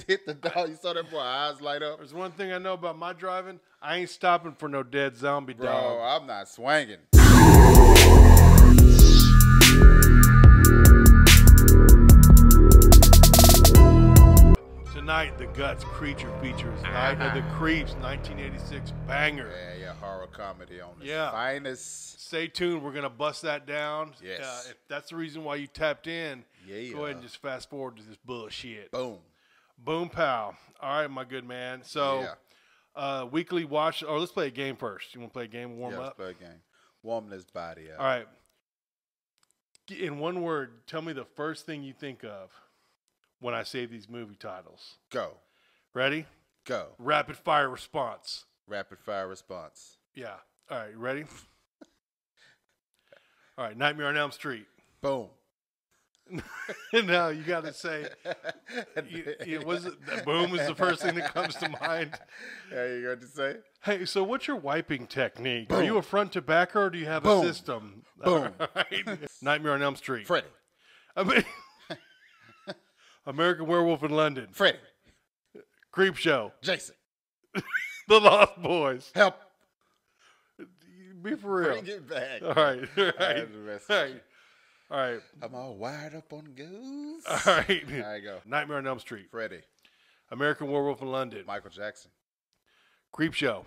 hit the dog. You saw that boy eyes light up. There's one thing I know about my driving. I ain't stopping for no dead zombie Bro, dog. I'm not swinging. Tonight, the Guts Creature features Night of the Creeps, 1986 banger. Yeah, horror comedy on the Yeah. finest. Stay tuned. We're going to bust that down. Yes. If that's the reason why you tapped in, Yeah. go ahead and just fast forward to this bullshit. Boom. Boom, pow. All right, my good man. So, weekly watch, or let's play a game first. You want to play a game, warm up? Let's play a game. Warm this body up. All right. In one word, tell me the first thing you think of when I say these movie titles. Go. Ready? Go. Rapid fire response. Rapid fire response. Yeah. All right, you ready? All right, Nightmare on Elm Street. Boom. No, you got to say, boom is the first thing that comes to mind. Yeah, you got to say? Hey, so what's your wiping technique? Boom. Are you a front to backer or do you have Boom. a system? Boom. Right. Nightmare on Elm Street. Freddy. I mean, American Werewolf in London. Freddy. Creep Show. Jason. The Lost Boys. Help. Be for real. Bring it back. All right. All right. That's the best All right. All right. I'm all wired up on goose. All right. There you go. Nightmare on Elm Street. Freddy. American Werewolf in London. Michael Jackson. Creep Show.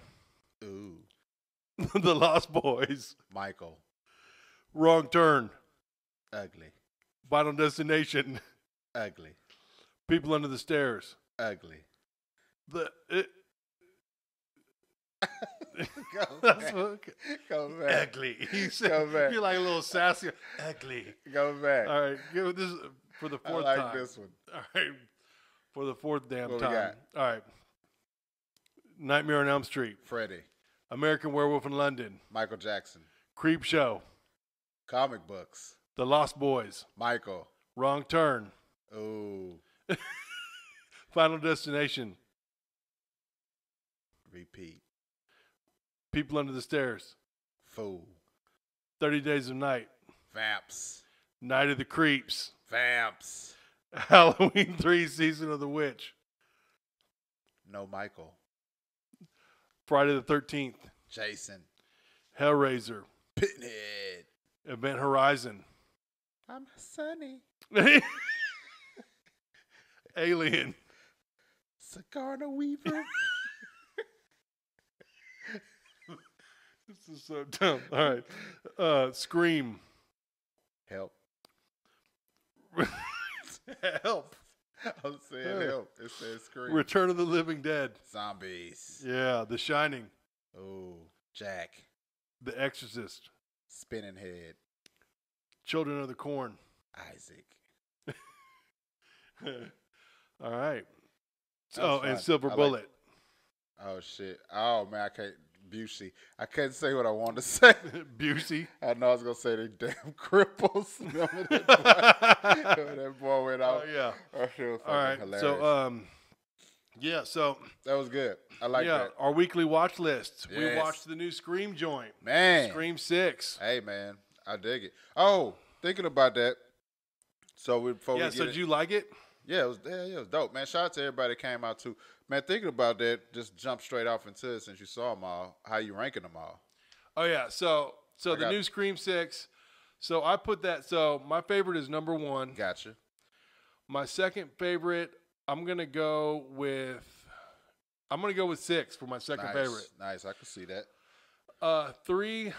Ooh. The Lost Boys. Michael. Wrong Turn. Ugly. Final Destination. Ugly. People Under the Stairs. Ugly. Go back. Go back. Ugly. You said, Go back. You're like a little sassy. Ugly. Go back. All right. Give this for the fourth I like time. this one. All right. For the fourth damn What we time. got? All right. Nightmare on Elm Street. Freddy. American Werewolf in London. Michael Jackson. Creep Show. Comic books. The Lost Boys. Michael. Wrong Turn. Ooh. Final Destination. Repeat. People Under the Stairs. Fool. 30 Days of Night. Vamps. Night of the Creeps. Vamps. Halloween 3 Season of the Witch. No Michael. Friday the 13th. Jason. Hellraiser. Pinhead. Event Horizon. I'm Sunny. Alien. Sigourney Weaver. This is so dumb. All right. Scream. Help. Help. I'm saying help. It says scream. Return of the Living Dead. Zombies. Yeah. The Shining. Ooh. Jack. The Exorcist. Spinning head. Children of the Corn. Isaac. All right. That was And fun. Silver I Bullet. Oh shit. Oh man, I can't. Busey. I couldn't say what I wanted to say. Busey. I know I was gonna say they damn cripples. Remember that boy went out. Oh yeah. That shit was fucking All right. hilarious. So yeah. So that was good. I like that. Our weekly watch list. We Yes. watched the new Scream joint. Man. Scream 6. Hey man, I dig it. Oh, thinking about that. So before we get So did you like it? Yeah, it was dope, man. Shout out to everybody that came out too. Man, thinking about that, just jump straight off into it since you saw them all. How you ranking them all? Oh yeah. So the new Scream 6. So I put that. So my favorite is number 1. Gotcha. My second favorite, I'm gonna go with 6 for my second favorite. Nice, I can see that. 3,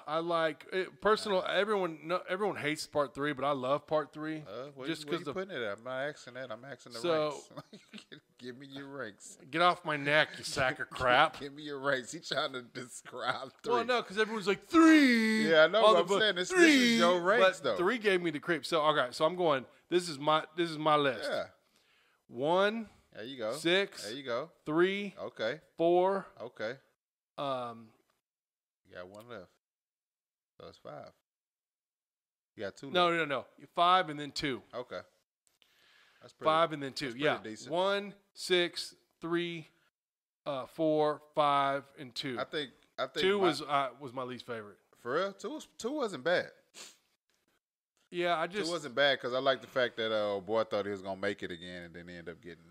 I like it, personal. Everyone hates part 3, but I love part 3. Just because you putting it at? I'm not asking that. I'm asking the ranks. Give me your ranks. Get off my neck, you sack of crap. Give me your ranks. He's trying to describe 3. Well, no, because everyone's like 3. Yeah, I know what I'm saying. This is your ranks, but though. 3 gave me the creep. So okay, so I'm going. This is my list. Yeah. 1. There you go. 6. There you go. 3. Okay. 4. Okay. You got 1 left. So it's 5. You got 2 left. No. 5 and then 2. Okay. That's pretty, 5 and then 2. Yeah. Decent. 1, 6, 3, 4, 5, and 2. I think 2 was my least favorite. For real? 2 wasn't bad. Yeah, It wasn't bad because I like the fact that boy thought he was gonna make it again, and then he ended up getting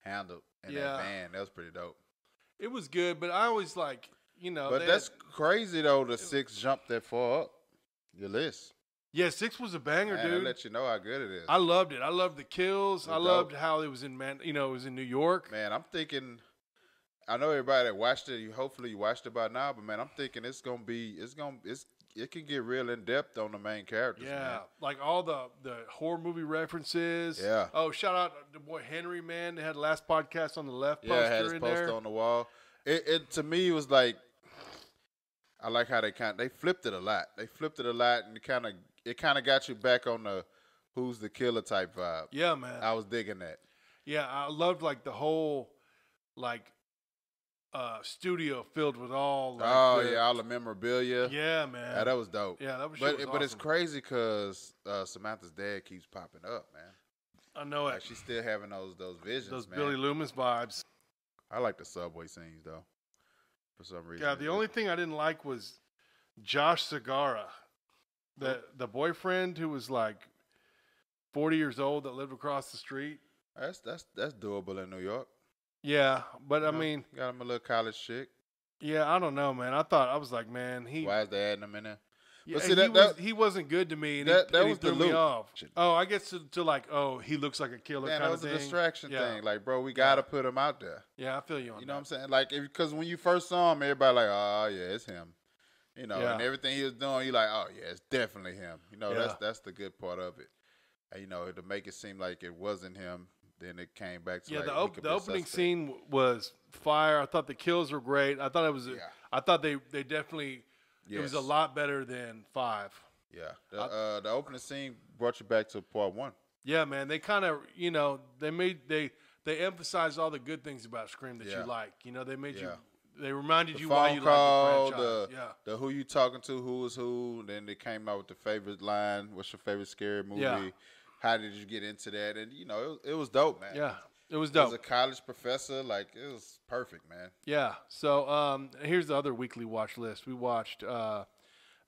handled in Yeah. that van. That was pretty dope. It was good, but I always like, you know. But that's crazy though. The 6 jumped that far up your list. Yeah, 6 was a banger, Man, dude. that let you know how good it is. I loved it. I loved the kills. I It was loved dope. how it was in it was in New York. Man, I'm thinking. I know everybody that watched it. Hopefully you watched it by now. But man, I'm thinking it can get real in depth on the main characters. Yeah, Man. like all the horror movie references. Yeah. Oh, shout out the boy Henry, man. They had the last podcast on the left Yeah, poster it had his in poster there. on the wall. It to me was like, I like how they flipped it a lot. They flipped it a lot, and it kind of got you back on the who's the killer type vibe. Yeah, man. I was digging that. Yeah, I loved like the whole like studio filled with all. Like, all the memorabilia. Yeah, man. Yeah, that was dope. Yeah, that was. But awesome. it's crazy because Samantha's dad keeps popping up, man. I know Like it. she's still having those visions, Those man. Billy Loomis vibes. I like the subway scenes though, for some reason. Yeah, the only thing I didn't like was Josh Segara, the boyfriend who was like 40 years old that lived across the street. that's doable in New York. Yeah, but I You know, mean, got him a little college chick. yeah, I don't know, man. I was like, man, Why is they adding him in there? yeah, But see, he wasn't good to me, and that he was the threw me loop. off. Oh, I guess to like, oh, he looks like a killer Man, kind that of was thing. a distraction Yeah. thing. Like, bro, we gotta put him out there. Yeah, I feel you on You know what that. I'm saying? Like, because when you first saw him, everybody like, oh yeah, it's him. You know, Yeah. and everything he was doing, you like, oh yeah, it's definitely him. You know, Yeah. that's the good part of it. And, you know, to make it seem like it wasn't him, then it came back to Yeah, like, he could the be a opening suspect. scene was fire. I thought the kills were great. I thought it was. Yeah. I thought they definitely. It was a Yes. lot better than 5. Yeah, the opening scene brought you back to part 1. Yeah, man. They kind of, they emphasized all the good things about Scream that Yeah. you like. You know, they made you. Yeah. They reminded The you why phone you call, like the franchise. Yeah. the who you talking to, who was who. Then they came out with the favorite line. What's your favorite scary movie? Yeah. How did you get into that? And you know, it was dope, man. Yeah. It was As dope. a college professor, like it was perfect, man. Yeah. So here's the other weekly watch list. We watched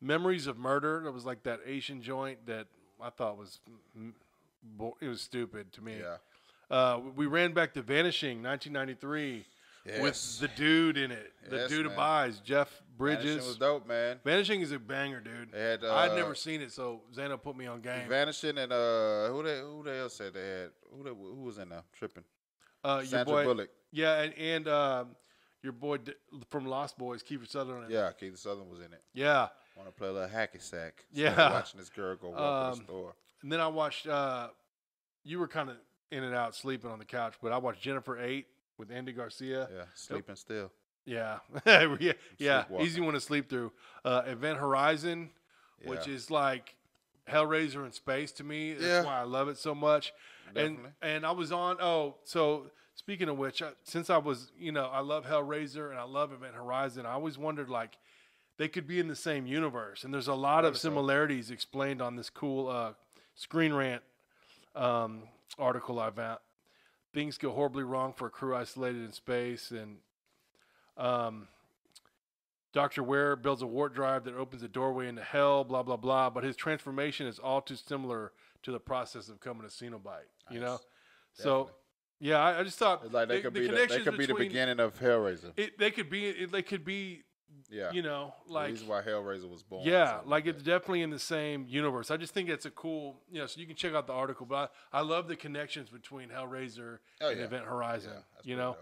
Memories of Murder. That was like that Asian joint that I thought was it was stupid to me. Yeah. We ran back to Vanishing, 1993, Yes. with the dude in it. The Yes, dude man. abides, Jeff Bridges. Vanishing was dope, man. Vanishing is a banger, dude. They had, I'd never seen it, so Zana put me on game. Vanishing and who they else said they had? Who was in there tripping? Your Sandra boy, Bullock. yeah, and your boy from Lost Boys, Kiefer Sutherland. Yeah, Keith Southern was in it. Yeah. Want to play a little hacky sack. Yeah. Watching this girl go walk to the store. And then I watched. You were kind of in and out sleeping on the couch, but I watched Jennifer 8 with Andy Garcia. Yeah, sleeping still. Yeah, yeah, Sleepwalking. easy one to sleep through. Event Horizon, which Yeah. is like Hellraiser in space to me. That's Yeah. why I love it so much. Definitely. And I was on. Oh, so speaking of which, since I was, I love Hellraiser and I love Event Horizon. I always wondered like they could be in the same universe, and there's a lot of Probably so. similarities explained on this cool Screen Rant article I found. Things go horribly wrong for a crew isolated in space, and Dr. Ware builds a warp drive that opens a doorway into hell, blah, blah, blah. But his transformation is all too similar to the process of becoming a Cenobite, you know? Nice. So, Definitely. yeah, I just thought It's like they could be the between- beginning of Hellraiser. They could be, Yeah. the the reason why Hellraiser was born. or yeah, something like that. it's definitely in the same universe. I just think it's a cool, so you can check out the article. But I love the connections between Hellraiser Oh, and yeah. Event Horizon. Yeah, that's you pretty know,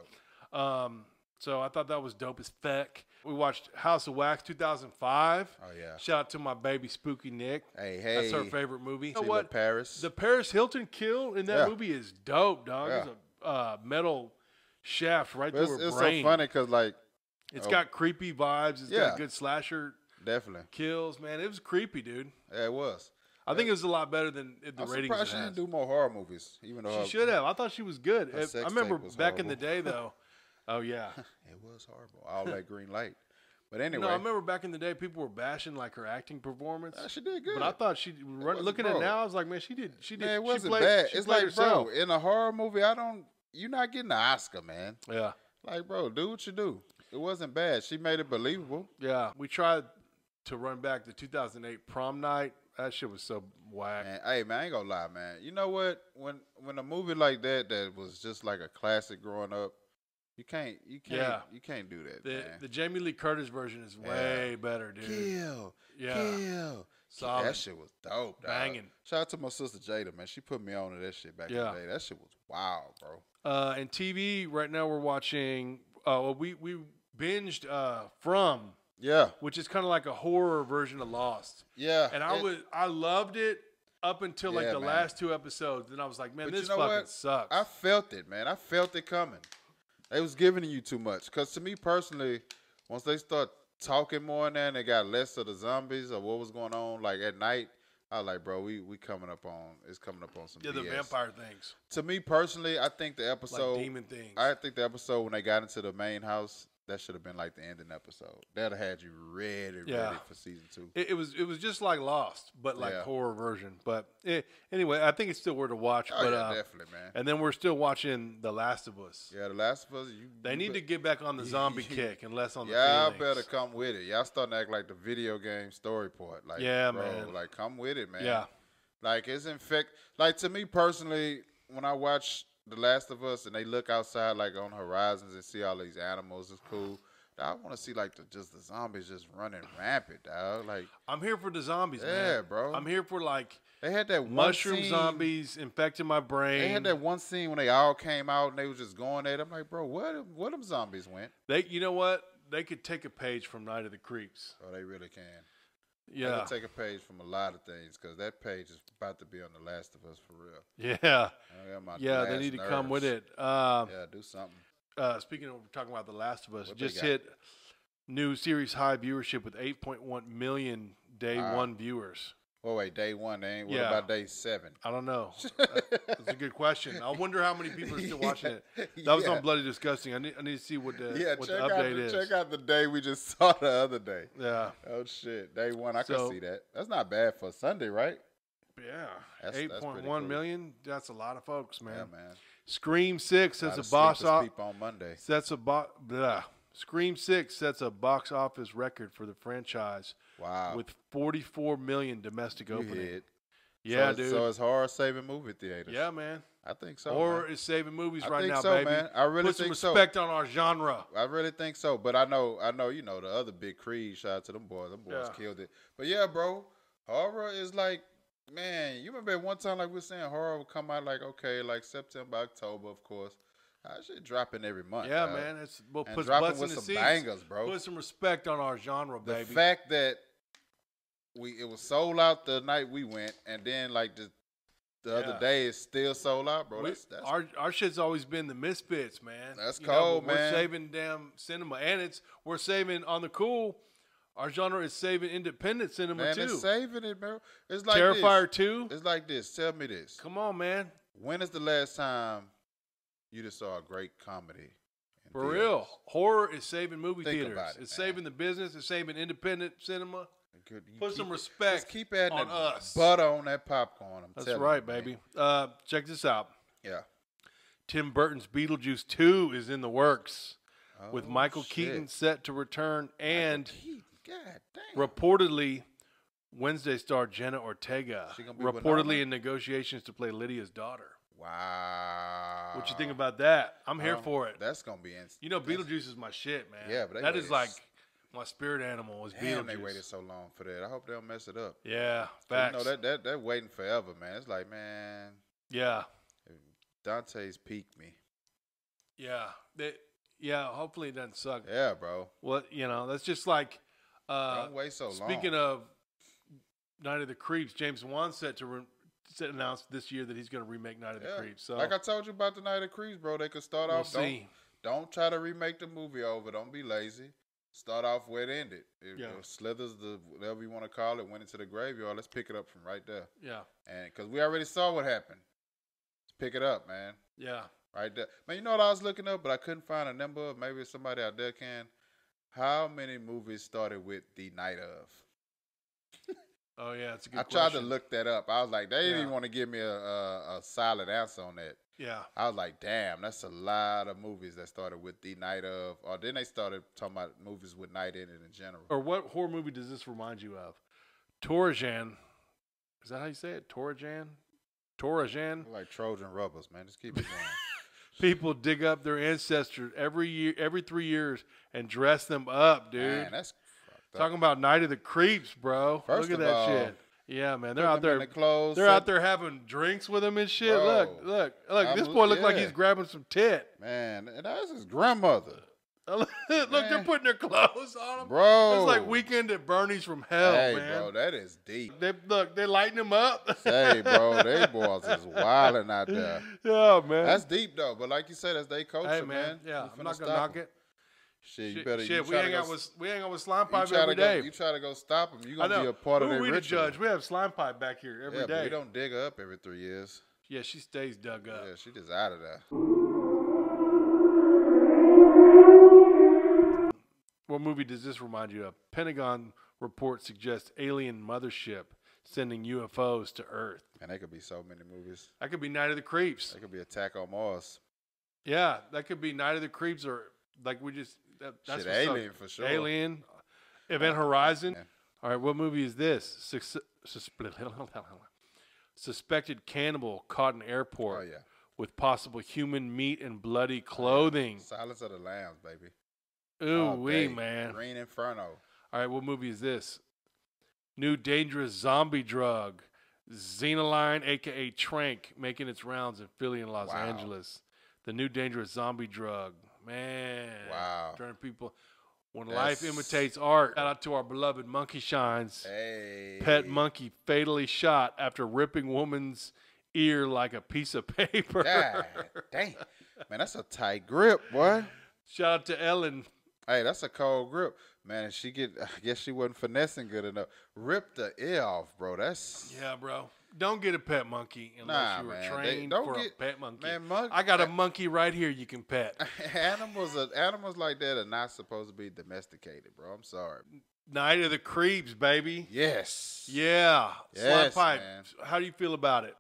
dope. so I thought that was dope as feck. We watched House of Wax 2005. Oh yeah. Shout out to my baby Spooky Nick. Hey, hey. That's her favorite movie. You know See what? Paris. The Paris Hilton kill in that Yeah. movie is dope, dog. Yeah. There's a metal shaft right But through her it's brain. so funny because like It's got creepy vibes. It's got Yeah. good slasher definitely, kills, man. It was creepy, dude. yeah, it was. I think it was a lot better than the I'm ratings surprised it she has. didn't do more horror movies, even though She should have. I thought she was good. her I sex remember tape was back in the horrible. day, though. Oh, yeah. It was horrible. All that green light. But anyway, No, I remember back in the day, people were bashing like her acting performance. she did good. But I thought looking at bro. it now, I was like, man, she did. Man, it she wasn't played, bad. she It's played like, herself. bro, in a horror movie, you're not getting an Oscar, man. Yeah, Like, bro, do what you do. It wasn't bad. She made it believable. yeah. We tried to run back the 2008 prom night That shit was so whack. Man, hey man, I ain't gonna lie, man. You know what? When a movie like that was just like a classic growing up, you can't do that, man. The Jamie Lee Curtis version is way better, dude. Kill. Solid. That shit was dope, dog. Banging. Shout out to my sister Jada, man. She put me on to that shit back in the day. That shit was wild, bro. And TV right now we're watching. We binged From. Yeah. Which is kind of like a horror version of Lost. Yeah. And I loved it up until like the last 2 episodes. Then I was like, man, this fucking sucks. I felt it, man. I felt it coming. They was giving you too much. Because to me personally, once they start talking more in there and they got less of the zombies or what was going on like at night, I was like, bro, we coming up on some BS. The vampire things. To me personally, I think the episode like demon things. I think the episode when they got into the main house, that should have been like the ending episode. That'd have had you ready for season 2. It was just like Lost, but like horror version. But anyway, I think it's still worth a watch. Oh, but yeah, definitely, man. And then we're still watching The Last of Us. Yeah, The Last of Us. They need to get back on the zombie kick and less on the y'all feelings. better come with it. Y'all starting to act like the video game story part. Like, yeah, bro, man. Like, come with it, man. Yeah. Like, it's like to me personally, when I watch The Last of Us and they look outside like on horizons and see all these animals, it's cool. I want to see like the zombies just running rampant, dog. Like I'm here for the zombies, man. Yeah, bro. I'm here for like they had that mushroom scene, zombies infecting my brain. They had that one scene when they all came out and they was just going at it. I'm like, bro, where them zombies went? You know what? They could take a page from Night of the Creeps. Oh, they really can. Yeah. They could take a page from a lot of things because that page is about to be on The Last of Us for real. Yeah. They need to come with it. Do something. Speaking of talking about The Last of Us, just hit new series high viewership with 8.1 million day one viewers. Oh wait, day one, what about day 7? I don't know. That's a good question. I wonder how many people are still watching it. That was on Bloody Disgusting. I need to see what the update is. Check out the day we just saw the other day. Yeah. Oh shit, day 1. I can see that. That's not bad for Sunday, right? Yeah. 8.1 million. That's a lot of folks, man. Yeah, man. Scream 6 sets a box office on Monday. Scream 6 sets a box office record for the franchise. Wow. With 44 million domestic opening. Yeah, dude. So it's horror saving movie theaters. Yeah, man. I think so. Horror is saving movies right now, baby. Man. I really think so. Put some respect on our genre. I really think so. But I know, you know, the other big Creed, shout out to them boys. Them boys killed it. But yeah, bro, horror is like, man, you remember one time like we were saying horror would come out like, okay, like September, October, of course. That shit dropping every month. Yeah, man. It's put butts in the seats. Bangers, bro. Put some respect on our genre, baby. The fact that it was sold out the night we went, and then like the other day it's still sold out, bro. Our shit's always been the Misfits, man. That's cold, man. We're saving damn cinema, and we're saving on the cool. Our genre is saving independent cinema too. Man, it's saving it, bro. It's like Terrifier 2. It's like this. Tell me this. Come on, man. When is the last time you just saw a great comedy? For real, horror is saving movie theaters. It's man. Saving the business. It's saving independent cinema. Put some respect just keep adding on us. Butter on that popcorn. That's right, baby. Check this out. Yeah. Tim Burton's Beetlejuice 2 is in the works, with Michael Keaton set to return, and reportedly Wednesday star Jenna Ortega reportedly in negotiations to play Lydia's daughter. Wow. What you think about that? I'm here for it. That's gonna be instant. You know, Beetlejuice is my shit, man. Yeah, but that is like my spirit animal is Beetlejuice. They waited so long for that. I hope they don't mess it up. Yeah, facts. You know, that waiting forever, man. It's like, man. Yeah. Dante's peaked me. Yeah. Hopefully it doesn't suck. Yeah, bro. Well, you know, that's just like. Don't wait so long. Speaking of Night of the Creeps, James Wan announced this year that he's going to remake Night of the Creeps. So, like I told you about the Night of the Creeps, bro, they could start off. Don't try to remake the movie over. Don't be lazy. Start off where it ended. If Slithers, whatever you want to call it, went into the graveyard. Let's pick it up from right there. Yeah. And because we already saw what happened. Let's pick it up, man. Yeah. Right there. Man, you know what I was looking up, but I couldn't find a number. Maybe somebody out there can. How many movies started with the night of? Oh, yeah, it's a good question. I tried to look that up. I was like, they didn't even want to give me a solid answer on that. Yeah. I was like, damn, that's a lot of movies that started with the night of. Or then they started talking about movies with night in it in general. Or what horror movie does this remind you of? Tarzan Is that how you say it? Torajan? Torajan? Like Trojan rubbers, man. Just keep it going. People dig up their ancestors every 3 years, and dress them up, dude. Man, that's fucked up. Talking about Night of the Creeps, bro. First Look at of that all, shit. Yeah, man. They're out there. They're out there having drinks with him and shit. Bro, look. This boy looks like he's grabbing some tit. Man, and that's his grandmother. Look, they're putting their clothes on him. Bro. It's like Weekend at Bernie's from hell, hey, man. bro, that is deep. They lighten him up. Hey, bro, they boys is wilding out there. Yeah, man. That's deep, though. But like you said, that's their culture, hey, man. Yeah, I'm not going to knock it. Shit, you better. Shit, we hang out with Slime Pipe every day. You try to go stop them. You're going to be a part of their ritual. We the judge. We have Slime Pipe back here every day. But we don't dig her up every 3 years. Yeah, she stays dug up. Yeah, she just out of there. What movie does this remind you of? Pentagon report suggests alien mothership sending UFOs to Earth. And there could be so many movies. That could be Night of the Creeps. That could be Attack on Mars. Yeah, that could be Night of the Creeps, or like we just that's shit, Alien for sure. Alien, Event Horizon. Yeah. All right, what movie is this? Suspected cannibal caught in airport. Oh yeah. With possible human meat and bloody clothing. Silence of the Lambs, baby. Ooh wee, man. Green Inferno. All right, what movie is this? New dangerous zombie drug, Xenoline, a.k.a. Trank, making its rounds in Philly and Los Angeles. The new dangerous zombie drug. Man. Wow. Turning people. When life imitates art. Shout out to our beloved Monkey Shines. Hey. Pet monkey fatally shot after ripping woman's ear like a piece of paper. God dang. Man, that's a tight grip, boy. Shout out to Ellen. Hey, that's a cold grip. Man, I guess she wasn't finessing good enough. Rip the ear off, bro. Yeah, bro. Don't get a pet monkey unless you were trained for a pet monkey. Man, I got a monkey right here you can pet. Animals like that are not supposed to be domesticated, bro. I'm sorry. Night of the Creeps, baby. Yes. Yeah. Yes, Slime Pipe. Man. How do you feel about it?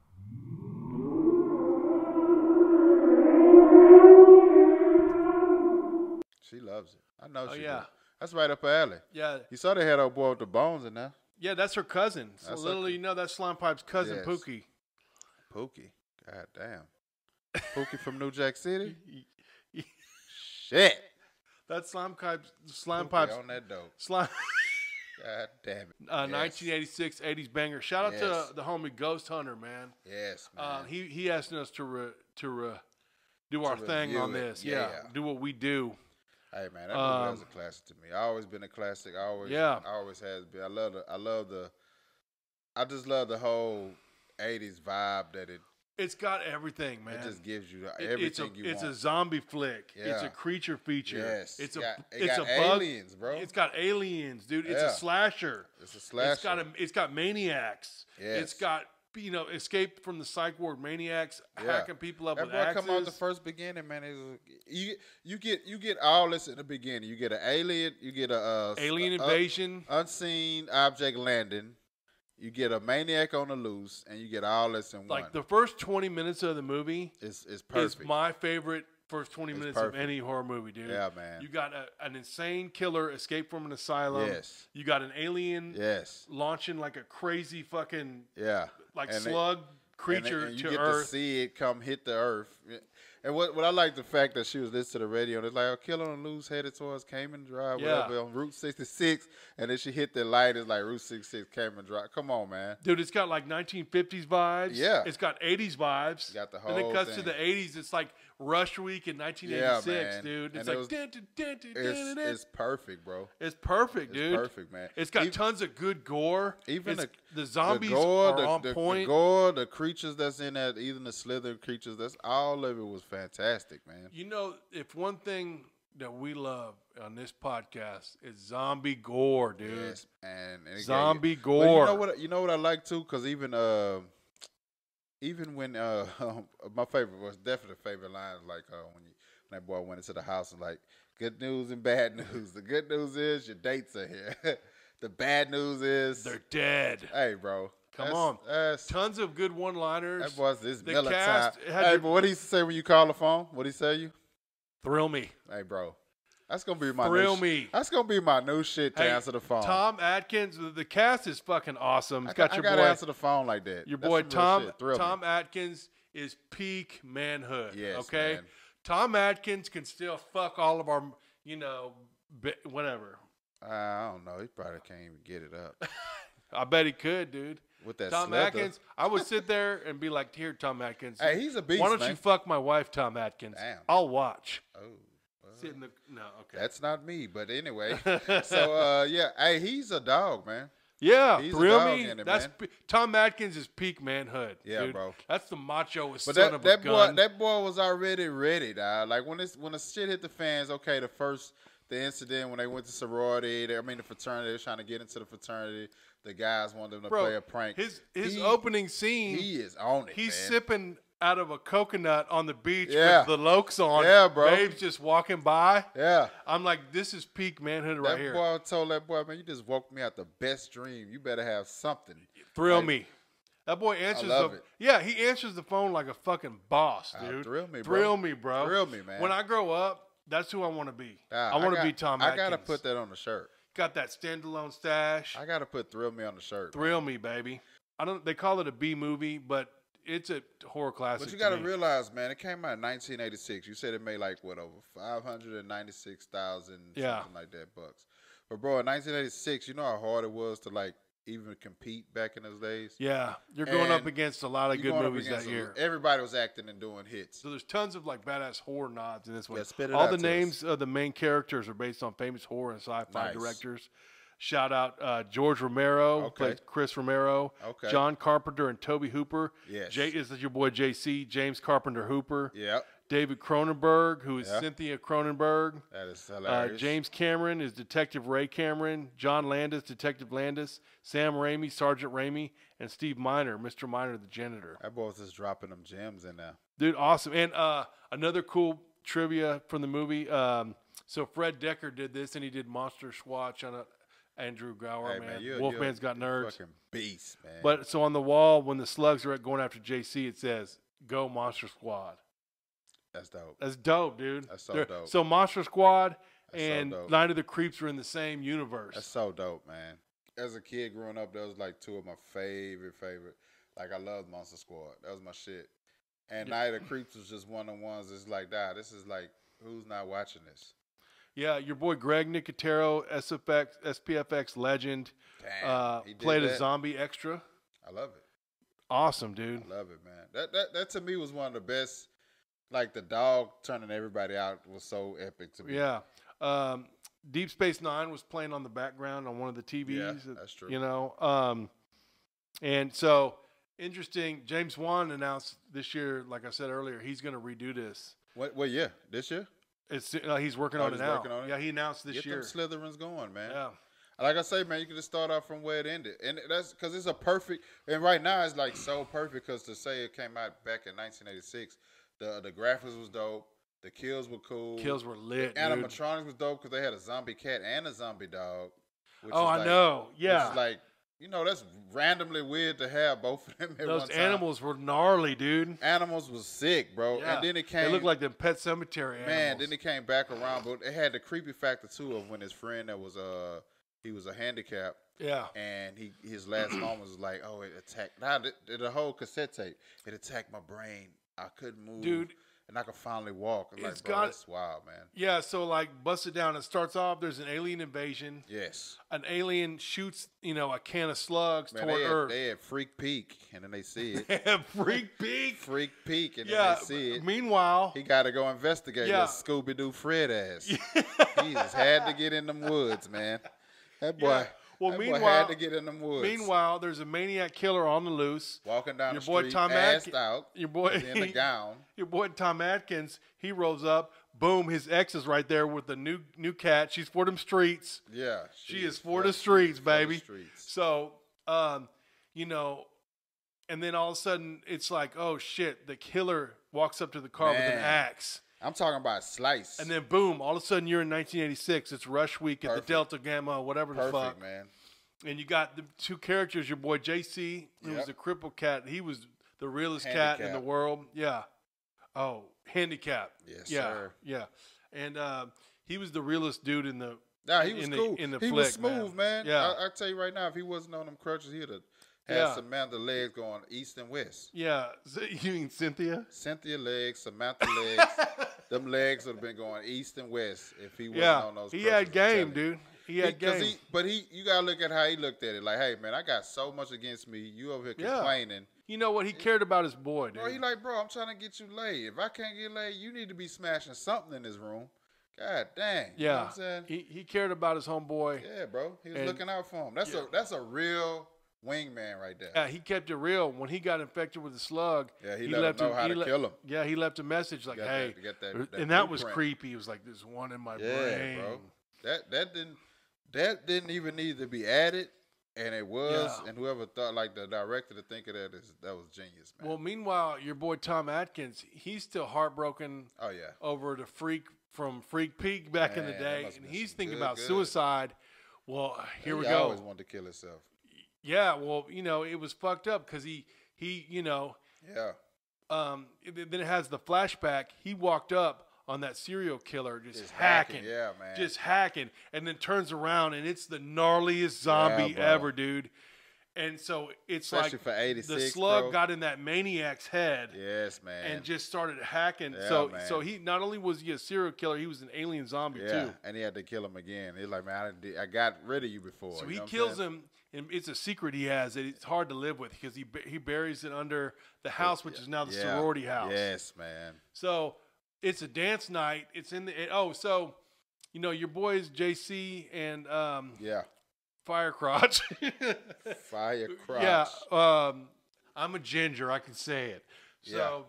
She loves it. I know she does. That's right up her alley. Yeah. You saw they had old boy with the bones in there. Yeah, that's her cousin. So literally, that's Slime Pipe's cousin, yes. Pookie. Pookie. God damn. Pookie from New Jack City? Shit. That's Slime Pipe's on that dope. Slime. God damn it. 1986 80s banger. Shout out to the homie Ghost Hunter, man. Yes, man. He asked us to do our thing on this. Yeah. Do what we do. Hey man, that movie was a classic to me. I always been a classic. I always has been. I just love the whole 80s vibe that it's got everything, man. It just gives you everything you want. It's a zombie flick. Yeah. It's a creature feature. Yes. It's got aliens, bro. It's got aliens, dude. It's a slasher. It's a slasher. It's got maniacs. Yes. It's got escape from the psych ward maniacs hacking people up with axes. That boy come out the first beginning, man. You get all this in the beginning. You get an alien. You get alien invasion, unseen object landing. You get a maniac on the loose, and you get all this in one. Like the first 20 minutes of the movie is perfect. Is my favorite first 20 minutes of any horror movie, dude. Yeah, man. You got an insane killer escape from an asylum. Yes. You got an alien. Yes. Launching like a crazy fucking and slug creature and to you get Earth. To see it come hit the Earth. And what I like the fact that she was listening to the radio and it's like a killer on the loose headed towards Cayman Drive, whatever, on Route 66, and then she hit the light. It's like Route 66, Cayman Drive. Come on, man, dude. It's got like 1950s vibes. Yeah, it's got 80s vibes. You got the whole. And it cuts to the 80s. It's like Rush Week in 1986, dude. It's like it's perfect, bro. It's perfect, dude. It's perfect, man. It's got tons of good gore. Even the zombies are on point. The gore, the creatures that's in that, even the slither creatures, that's all of it was fantastic, man. If one thing that we love on this podcast is zombie gore, dude. Yes, and zombie gore. But you know what I like too, because even when my favorite was definitely favorite line, like when that boy went into the house and like, good news and bad news. The good news is your dates are here. The bad news is they're dead. Hey, bro. Come on. Tons of good one-liners. That was this Melatonin. Hey, but what did he say when you call the phone? What did he say you? Thrill me. Hey, bro. That's gonna be my Thrill new me. That's gonna be my new shit to answer the phone. Tom Atkins, the cast is fucking awesome. It's got I your gotta boy answer the phone like that. Your That's boy some real shit. Thrill Tom me. Atkins is peak manhood. Yes, okay, man. Tom Atkins can still fuck all of our, whatever. I don't know. He probably can't even get it up. I bet he could, dude. With that Tom slither. Atkins, I would sit there and be like, "Here, Tom Atkins. Hey, he's a beast, Why don't man. you fuck my wife, Tom Atkins? Damn. I'll watch." Oh. Well, Sit in the no, okay. That's not me, but anyway. So yeah, hey, he's a dog, man. Yeah, He's thrill a dog me. in it, That's man. Tom Atkins is peak manhood. Yeah, dude. bro. That's the macho But son of a that gun. boy was already ready, dog. Like when the shit hit the fans, okay, the incident when they went to sorority, the fraternity, they were trying to get into the fraternity. The guys wanted them to play a prank. His opening scene, he is on it. He's man. sipping out of a coconut on the beach Yeah. with the lokes on. Yeah, bro. Babes just walking by. Yeah. I'm like, this is peak manhood right here. That boy told that boy, man, you just woke me out the best dream. You better have something. Thrill me. That boy answers he answers the phone like a fucking boss, dude. Thrill me, bro. Thrill me, bro. Thrill me, man. When I grow up, that's who I want to be. I want to be Tom Atkins. I gotta put that on the shirt. Got that standalone stash. I gotta put Thrill Me on the shirt. Thrill me, baby. They call it a B movie, but it's a horror classic. But you gotta realize, man, it came out in 1986. You said it made like what, over 596,000 something like that bucks. But bro, in 1986, you know how hard it was to like even compete back in those days. Yeah, you're going up against a lot of good movies that year. Everybody was acting and doing hits. So there's tons of like badass horror nods in this one. Yeah, spit it All out the to names of the main characters are based on famous horror and sci-fi directors. Shout out George Romero, plays Chris Romero. Okay. John Carpenter and Toby Hooper. Yes. This is your boy JC, James Carpenter Hooper. Yep. David Cronenberg, who is Cynthia Cronenberg. That is hilarious. James Cameron is Detective Ray Cameron. John Landis, Detective Landis. Sam Raimi, Sergeant Raimi. And Steve Miner, Mr. Miner, the janitor. That boy was just dropping them gems in there. Dude, awesome. And another cool trivia from the movie. So Fred Decker did this, and he did Monster Squatch on Andrew Gower, hey, man. Wolfman's got nerds. Fucking beast, man. But so on the wall, when the slugs are going after JC, it says, "Go Monster Squad." That's dope. That's dope, dude. That's so dope. So Monster Squad and so dope. Night of the Creeps are in the same universe. That's so dope, man. As a kid growing up, those was like two of my favorite. Like I loved Monster Squad. That was my shit. And Night of the Creeps was just one of the ones that's like, this is like, who's not watching this? Yeah, your boy Greg Nicotero, SPFX legend, played a zombie extra. I love it. Awesome, dude. I love it, man. That to me was one of the best. Like the dog turning everybody out was so epic to me. Yeah. Deep Space Nine was playing on the background on one of the TVs. Yeah, that's true. You know, and so interesting. James Wan announced this year, like I said earlier, he's going to redo this. What year? This year? He's working on it now. Yeah, he announced this year. Get them Slytherins going, man. Yeah. Like I say, man, you can just start off from where it ended, and that's because it's a perfect. And right now, it's like so perfect because to say it came out back in 1986. The graphics was dope. The kills were cool. Kills were lit. The animatronics was dope because they had a zombie cat and a zombie dog. I know. Yeah. Which is like, that's randomly weird to have both of them at one time. Those animals were gnarly, dude. Animals was sick, bro. Yeah. And then it came. They looked like the Pet Cemetery animals. Man, then it came back around, but it had the creepy factor too of when his friend that was he was a handicap. Yeah. And his last moments was like, it attacked. Now the whole cassette tape, it attacked my brain. I couldn't move, dude, and I could finally walk. It's that's wild, man. Yeah, so like bust it down. It starts off. There's an alien invasion. Yes, an alien shoots, a can of slugs toward Earth. They had freak peek, and then they see it. Freak peek, and then they see it. Meanwhile, he got to go investigate. Yeah, Scooby Doo Fred ass. He just had to get in them woods, man. That boy. Yeah. Well, that meanwhile, boy had to get in them woods. Meanwhile, there's a maniac killer on the loose. Walking down the street, assed out. Your boy in the gown. Your boy Tom Atkins, he rolls up. Boom, his ex is right there with the new cat. She's for them streets. Yeah. She is for the streets, baby. So, and then all of a sudden, it's like, oh, shit, the killer walks up to the car with an axe. I'm talking about slice. And then, boom, all of a sudden, you're in 1986. It's Rush Week at the Delta Gamma, whatever the fuck. Man. And you got the two characters, your boy JC, who was a crippled cat. He was the realest cat in the world. Yeah. Oh, handicap. Yes, yeah, sir. Yeah. And he was the realest dude in the. Nah, he was cool. In the he flick, was smooth, man. Yeah, I tell you right now, if he wasn't on them crutches, he'd have had Samantha legs going east and west. Yeah, you mean Cynthia? Cynthia legs, Samantha legs. Them legs would have been going east and west if he wasn't on those crutches. He had game, dude. He had game. But you got to look at how he looked at it. Like, hey, man, I got so much against me. You over here complaining. You know what? He cared about his boy, dude. Bro, he like, bro, I'm trying to get you laid. If I can't get laid, you need to be smashing something in this room. God dang. Yeah. You know what I'm saying? He cared about his homeboy. Yeah, bro. He was looking out for him. That's a real wingman right there. Yeah, he kept it real. When he got infected with the slug, he let him know how to kill him. Yeah, he left a message like, "Hey," that that was creepy. He was like, "There's one in my brain." Bro. That didn't even need to be added, and it was. Yeah. And whoever thought, like the director, to think of that was genius, man. Well, meanwhile, your boy Tom Atkins, he's still heartbroken. Oh yeah. Over the freak from Freak Peak back in the day, and he's thinking about suicide. Well, here we go. He always wanted to kill himself. Yeah, well, it was fucked up because he. Yeah. Then it has the flashback. He walked up on that serial killer, just hacking. Yeah, man. Just hacking, and then turns around, and it's the gnarliest zombie ever, dude. And so it's especially like for 86, the slug bro. got in that maniac's head. Yes, man. And just started hacking. Yeah, so he not only was he a serial killer, he was an alien zombie too. And he had to kill him again. He's like, man, I got rid of you before. So he kills him, and it's a secret he has that it's hard to live with because he buries it under the house, which is now the sorority house. Yes, man. So it's a dance night. It's in the your boys JC and Firecrotch. Firecrotch. Yeah, I'm a ginger. I can say it. So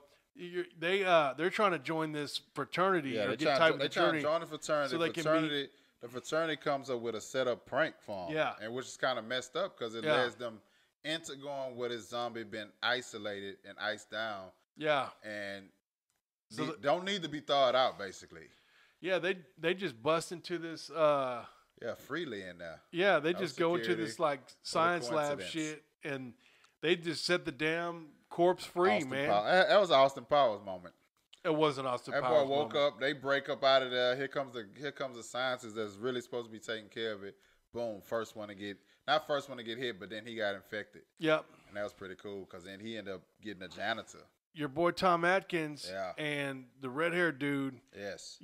they're trying to join this fraternity. Yeah, they're trying to join the fraternity. So the fraternity comes up with a setup prank for them. Yeah, and which is kind of messed up because it leads them into going with his zombie been isolated and iced down. Yeah, and don't need to be thawed out, basically. Yeah, they just bust into this. Freely in there. Yeah, they just go into this like science lab shit, and they just set the damn corpse free, man. That was an Austin Powers moment. It was an Austin Powers moment. Everyone woke up, they break up out of there. Here comes the scientist that's really supposed to be taking care of it. Boom, first one to get hit, but then he got infected. Yep. And that was pretty cool because then he ended up getting a janitor. Your boy Tom Atkins and the red-haired dude. Yes.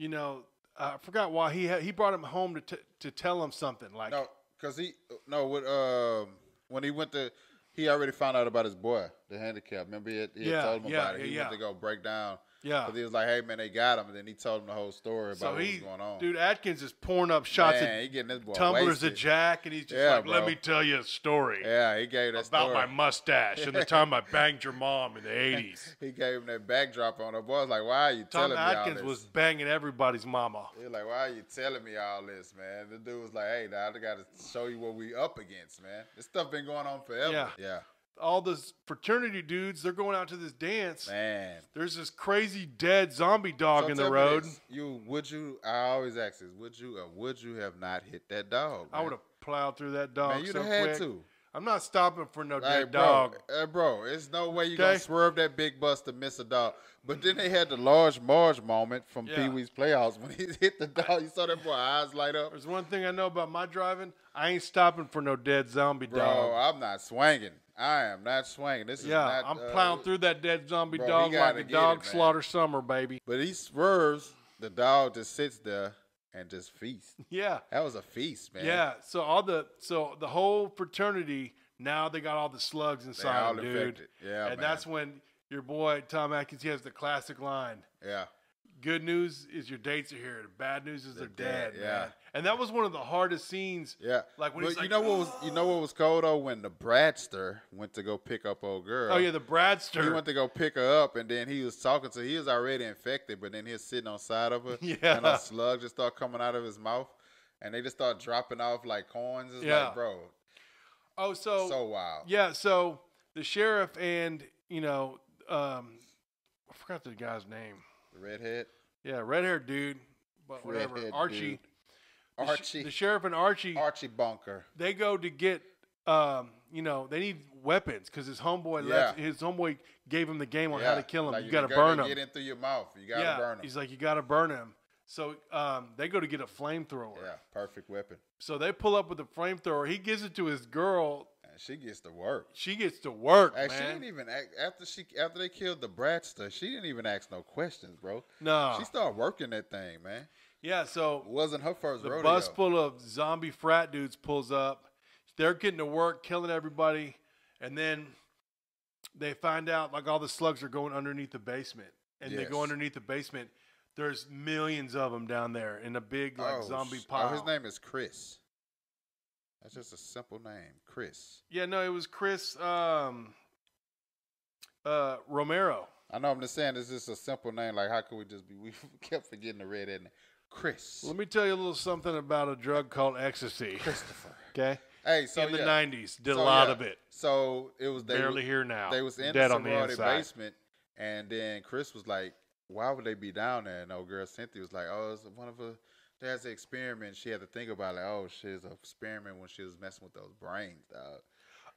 I forgot why he brought him home to tell him something like when he went to he already found out about his boy, the handicap. Remember he had told him about it. He went to go break down. Yeah. Because he was like, hey, man, they got him. And then he told him the whole story about what was going on. Dude, Atkins is pouring up shots he getting this boy tumblers wasted. of Jack, and he's just let me tell you a story. Yeah, he gave that about story. my mustache and the time I banged your mom in the 80s. He gave him that backdrop on. The boy was like, why are you telling me all this? Tom Atkins was banging everybody's mama. He was like, why are you telling me all this, man? The dude was like, hey, now I got to show you what we up against, man. This stuff been going on forever. Yeah. All those fraternity dudes, they're going out to this dance. Man. There's this crazy dead zombie dog in the road. I always ask this, would you have not hit that dog? Man? I would have plowed through that dog man, you'd so have had quick. to. I'm not stopping for no dead dog. Bro, there's no way you're going to swerve that big bus to miss a dog. But then they had the Large Marge moment from Pee Wee's Playhouse when he hit the dog. You saw that boy eyes light up. There's one thing I know about my driving. I ain't stopping for no dead zombie dog. Bro, I'm not swinging. I am not swinging. This is not. I'm plowing through that dead zombie dog like a dog slaughter summer, baby. But he swerves. The dog just sits there and just feasts. Yeah. That was a feast, man. Yeah. So the whole fraternity, now they got all the slugs inside them, dude. Infected. Yeah, and that's when your boy Tom Atkins, he has the classic line. Yeah. Good news is your dates are here. The bad news is they're dead, man. And that was one of the hardest scenes. Yeah. Like when you know what was cold though? When the Bradster went to go pick up old girl. Oh yeah, the Bradster. He went to go pick her up, and then he was talking to her. He was already infected, but then he was sitting on side of her. Yeah. And a slug just started coming out of his mouth, and they just start dropping off like coins. It's like, bro. Oh, so wild. Yeah. So the sheriff and I forgot the guy's name. The redhead? Yeah, red-haired dude. But whatever. Archie. Dude. Archie. The sheriff and Archie. Archie Bunker. They go to get, they need weapons because his homeboy left. His homeboy gave him the game on how to kill him. Like you got to burn him. Get in through your mouth. You got to burn him. He's like, you got to burn him. So they go to get a flamethrower. Yeah, perfect weapon. So they pull up with a flamethrower. He gives it to his girl. And she gets to work. She gets to work, Hey, man. she didn't even after they killed the Bratster. She didn't even ask no questions, bro. No. She started working that thing, man. Yeah, so it wasn't her first rodeo. The bus full of zombie frat dudes pulls up. They're getting to work, killing everybody, and then they find out like all the slugs are going underneath the basement, and they go underneath the basement. There's millions of them down there in a big zombie pile. Oh, his name is Chris. That's just a simple name, Chris. Yeah, no, it was Chris Romero. I know. I'm just saying, it's just a simple name. Like, how could we just be? We kept forgetting the red end. Chris. Let me tell you a little something about a drug called ecstasy. Christopher. Okay. Hey, so in the 90s, did a lot of it. So it was barely here now. They was in dead the on the sorority inside. basement, and then Chris was like, "Why would they be down there?" And old girl Cynthia was like, "Oh, it's one of a. There's an experiment." She had to think about it. Like, oh, shit, it's an experiment when she was messing with those brains, dog.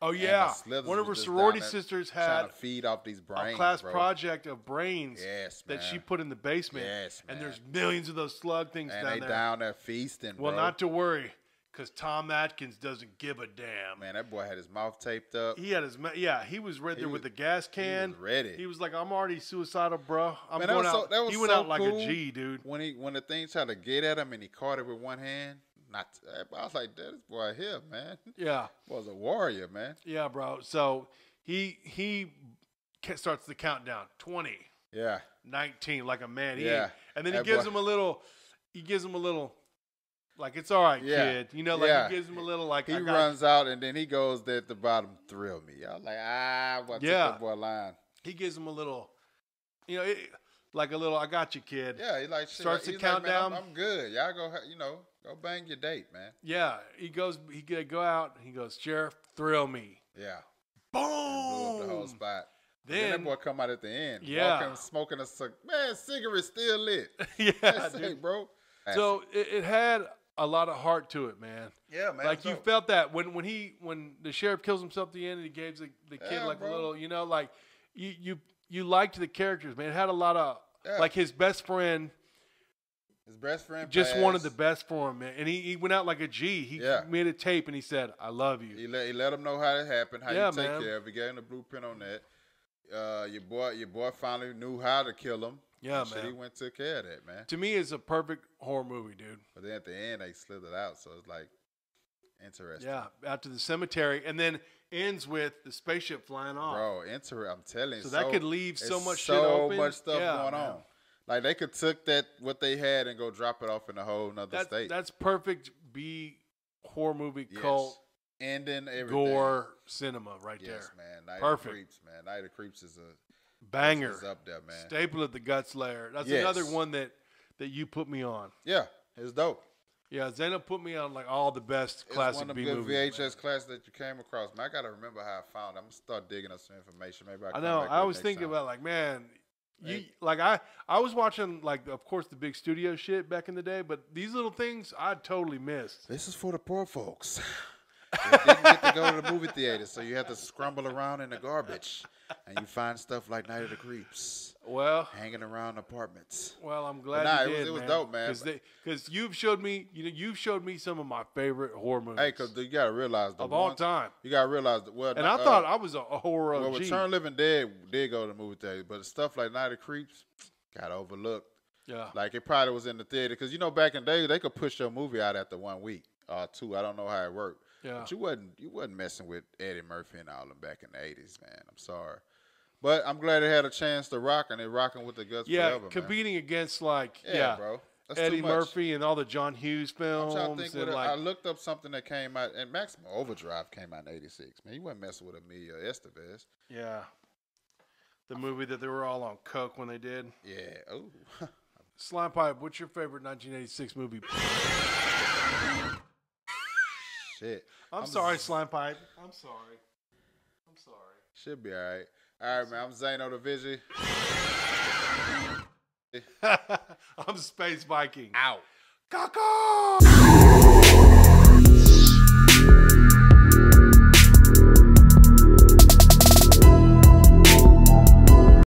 Oh yeah, one of her sorority sisters had trying to feed off these brains, a class project of brains that she put in the basement. Yes, man. And there's millions of those slug things and down they there. down there feasting. Well, bro. not to worry, because Tom Atkins doesn't give a damn. Man, that boy had his mouth taped up. He had his he was right there with the gas can. He was ready. He was like, "I'm already suicidal, bro. I'm man, going that was out." that was he went so out like cool. a G, dude. When the thing tried to get at him and he caught it with one hand. I was like, this boy here, man. Yeah. Was a warrior, man. Yeah, bro. So he starts the countdown. 20. Yeah. 19, like a man. And then he gives him a little, like, it's all right, kid. You know, like, he gives him a little, like, he runs out, and then he goes there at the bottom, thrill me. I was like, took that boy line. He gives him a little, you know, like a little, I got you, kid. Yeah, he like, starts the countdown. Like, man, I'm good. Y'all go, go bang your date, man. Yeah, he go out, he goes, Sheriff, thrill me. Yeah. Boom! And blew up the whole spot. Then that boy come out at the end. Yeah. Walking, smoking cigarette still lit. Yeah, dude. Bro. So it had a lot of heart to it, man. Yeah, man. Like, you felt that when the sheriff kills himself at the end and he gives the kid like a little, you know, like you liked the characters, man. It had a lot of like his best friend. His best friend just wanted the best for him, man. And he went out like a G. He made a tape and he said, "I love you." He let him know how it happened, how you take care of it. He gave him the blueprint on that. Your boy finally knew how to kill him. Yeah, so man. He went took care of that, man. To me, it's a perfect horror movie, dude. But then at the end, they slithered out, so it's like interesting. Yeah, out to the cemetery, and then ends with the spaceship flying off. Bro, I'm telling you. So that could leave so much shit open. So much stuff going on. Like, they could took what they had and go drop it off in a whole nother state. That's perfect B horror movie cult. Ending everything. Gore cinema right there. Yes, man. Night perfect. of Creeps, man. Night of Creeps is a banger. Is up there, man. Staple of the Guts layer. That's another one that you put me on. Yeah, it's dope. Yeah, Zeno put me on like all the best classic B movies. It's one of the good VHS classics that you came across. Man, I got to remember how I found it. I'm going to start digging up some information. Maybe I know. I was thinking about like, man, I was watching like, of course, the big studio shit back in the day, but these little things I totally missed. This is for the poor folks. They didn't get to go to the movie theater, so you have to scramble around in the garbage, and you find stuff like Night of the Creeps. Well, hanging around apartments. Well, I'm glad you did, it was dope, man. Because you've showed me some of my favorite horror movies. Hey, because you gotta realize all time. You gotta realize that. Well, and I thought I was a horror OG. Well, Return of the Living Dead did go to the movie theater, but stuff like Night of the Creeps got overlooked. Yeah, like it probably was in the theater because back in the day they could push your movie out after 1 week or 2. I don't know how it worked. Yeah, but you wasn't messing with Eddie Murphy and all them back in the 80s, man. I'm sorry. But I'm glad it had a chance to rock, and they're rocking with the Guts forever, man. Competing against bro. That's Eddie Murphy and all the John Hughes films. I'm trying to think. I looked up something that came out, and Maximum Overdrive came out in '86. Man, you wasn't messing with Emilio Estevez. Yeah, the movie that they were all on coke when they did. Yeah. Oh. Slime Pipe, what's your favorite 1986 movie? Shit. I'm sorry, Slime Pipe. I'm sorry. Should be all right. All right, man. I'm Zano the Vigi. I'm Space Viking. Out. Caca!